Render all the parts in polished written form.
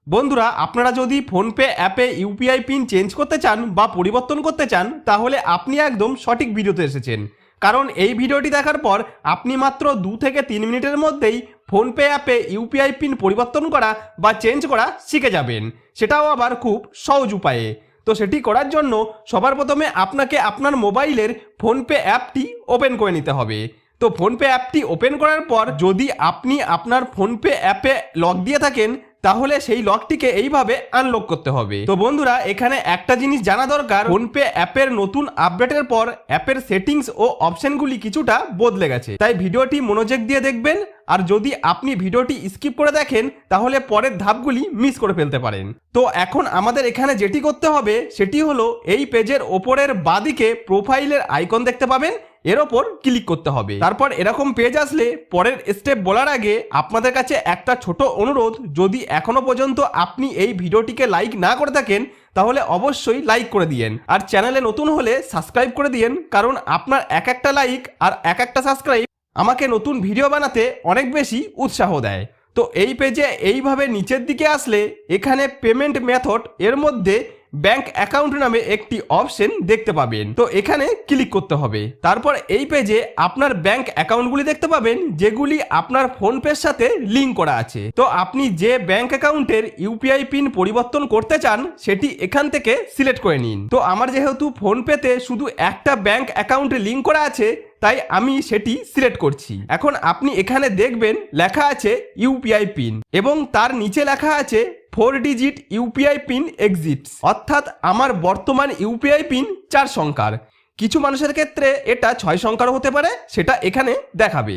বন্ধুরা, আপনারা যদি ফোনপে অ্যাপে ইউপিআই পিন চেঞ্জ করতে চান বা পরিবর্তন করতে চান, তাহলে আপনি একদম সঠিক ভিডিওতে এসেছেন। কারণ এই ভিডিওটি দেখার পর আপনি মাত্র 2 থেকে 3 মিনিটের মধ্যেই ফোনপে অ্যাপে ইউপিআই পিন পরিবর্তন করা বা চেঞ্জ করা শিখে যাবেন, সেটাও আবার খুব সহজ উপায়ে। তো সেটি করার জন্য সবার প্রথমে আপনাকে আপনার মোবাইলের ফোনপে অ্যাপটি ওপেন করে নিতে হবে। তো ফোনপে অ্যাপটি ওপেন করার পর যদি আপনি আপনার ফোনপে অ্যাপে লক দিয়ে থাকেন, তাহলে সেই লকটিকে এইভাবে আনলক করতে হবে। তো বন্ধুরা, এখানে একটা জিনিস জানা দরকার, ফোনপে অ্যাপের নতুন আপডেটের পর অ্যাপের সেটিংস ও অপশনগুলি কিছুটা বদলে গেছে, তাই ভিডিওটি মনোযোগ দিয়ে দেখবেন। আর যদি আপনি ভিডিওটি স্কিপ করে দেখেন, তাহলে পরের ধাপগুলি মিস করে ফেলতে পারেন। তো এখন আমাদের এখানে যেটি করতে হবে সেটি হলো, এই পেজের ওপরের বাঁদিকে প্রোফাইলের আইকন দেখতে পাবেন, এর ওপর ক্লিক করতে হবে। তারপর এরকম পেজ আসলে পরের স্টেপ বলার আগে আপনাদের কাছে একটা ছোট অনুরোধ, যদি এখনো পর্যন্ত আপনি এই ভিডিওটিকে লাইক না করে থাকেন, তাহলে অবশ্যই লাইক করে দিয়েন। আর চ্যানেলে নতুন হলে সাবস্ক্রাইব করে দিয়েন, কারণ আপনার এক একটা লাইক আর এক একটা সাবস্ক্রাইব আমাকে নতুন ভিডিও বানাতে অনেক বেশি উৎসাহ দেয়। তো এই পেজে এইভাবে নিচের দিকে আসলে এখানে পেমেন্ট মেথড এর মধ্যে ব্যাংক অ্যাকাউন্ট নামে একটি অপশন দেখতে পাবেন। তো এখানে ক্লিক করতে হবে। তারপর এই পেজে আপনার ব্যাংক অ্যাকাউন্টগুলি দেখতে পাবেন, যেগুলি আপনার ফোনপের সাথে লিঙ্ক করা আছে। তো আপনি যে ব্যাংক অ্যাকাউন্টের ইউপিআই পিন পরিবর্তন করতে চান সেটি এখান থেকে সিলেক্ট করে নিন। তো আমার যেহেতু ফোনপেতে শুধু একটা ব্যাংক অ্যাকাউন্টে লিঙ্ক করা আছে, তাই আমি সেটি সিলেক্ট করছি। এখন আপনি এখানে দেখবেন লেখা আছে ইউপিআই পিন এবং তার নিচে লেখা আছে 4 ডিজিট ইউপিআই পিন এক্সিটস, অর্থাৎ আমার বর্তমান ইউপিআই পিন 4 সংখ্যার। কিছু মানুষের ক্ষেত্রে এটা 6 সংখ্যার হতে পারে, সেটা এখানে দেখাবে।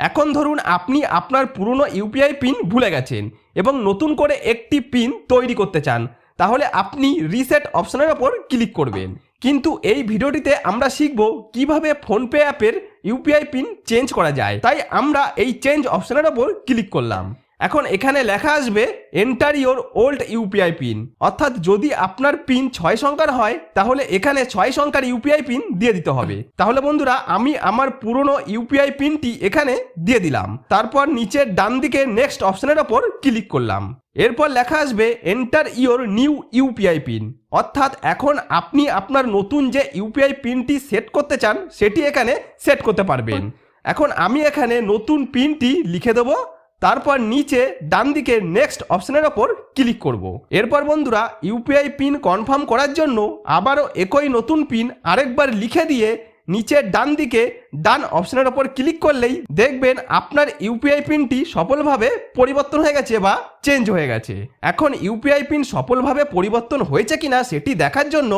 এখন ধরুন আপনি আপনার পুরনো ইউপিআই পিন ভুলে গেছেন এবং নতুন করে একটি পিন তৈরি করতে চান, তাহলে আপনি রিসেট অপশনের ওপর ক্লিক করবেন। কিন্তু এই ভিডিওটিতে আমরা শিখব কিভাবে ফোনপে অ্যাপের ইউপিআই পিন চেঞ্জ করা যায়, তাই আমরা এই চেঞ্জ অপশনের ওপর ক্লিক করলাম। এখন এখানে লেখা আসবে enter your old UPI pin, অর্থাৎ যদি আপনার পিন 6 সংখ্যার হয়, তাহলে এখানে 6 সংখ্যার ইউপিআই পিন দিয়ে দিতে হবে। তাহলে বন্ধুরা, আমি আমার পুরনো ইউপিআই পিনটি এখানে দিয়ে দিলাম। তারপর নিচের ডান দিকে নেক্সট অপশনের ওপর ক্লিক করলাম। এরপর লেখা আসবে enter your new UPI pin, অর্থাৎ এখন আপনি আপনার নতুন যে ইউপিআই পিনটি সেট করতে চান সেটি এখানে সেট করতে পারবেন। এখন আমি এখানে নতুন পিনটি লিখে দেবো, তারপর নিচে ডান দিকে নেক্সট অপশনের ওপর ক্লিক করব। এরপর বন্ধুরা, ইউপিআই পিন কনফার্ম করার জন্য আবারও একই নতুন পিন আরেকবার লিখে দিয়ে নিচের ডান দিকে ডান অপশনের ওপর ক্লিক করলেই দেখবেন আপনার ইউপিআই পিনটি সফলভাবে পরিবর্তন হয়ে গেছে বা চেঞ্জ হয়ে গেছে। এখন ইউপিআই পিন সফলভাবে পরিবর্তন হয়েছে কিনা সেটি দেখার জন্য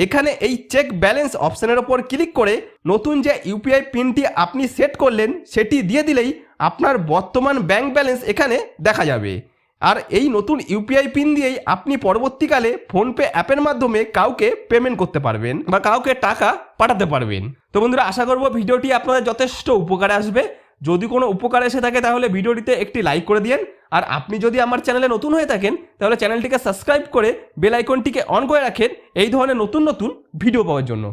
এখানে এই চেক ব্যালেন্স অপশনের ওপর ক্লিক করে নতুন যে ইউপিআই পিনটি আপনি সেট করলেন সেটি দিয়ে দিলেই আপনার বর্তমান ব্যাংক ব্যালেন্স এখানে দেখা যাবে। আর এই নতুন ইউপিআই পিন দিয়েই আপনি পরবর্তীকালে ফোনপে অ্যাপের মাধ্যমে কাউকে পেমেন্ট করতে পারবেন বা কাউকে টাকা পাঠাতে পারবেন। তো বন্ধুরা, আশা করব ভিডিওটি আপনাদের যথেষ্ট উপকারে আসবে। যদি কোনো উপকার এসে থাকে তাহলে ভিডিওটিতে একটি লাইক করে দিন। আর আপনি যদি আমার চ্যানেলে নতুন হয়ে থাকেন, তাহলে চ্যানেলটিকে সাবস্ক্রাইব করে বেল আইকনটিকে অন করে রাখেন এই ধরনের নতুন নতুন ভিডিও পাওয়ার জন্য।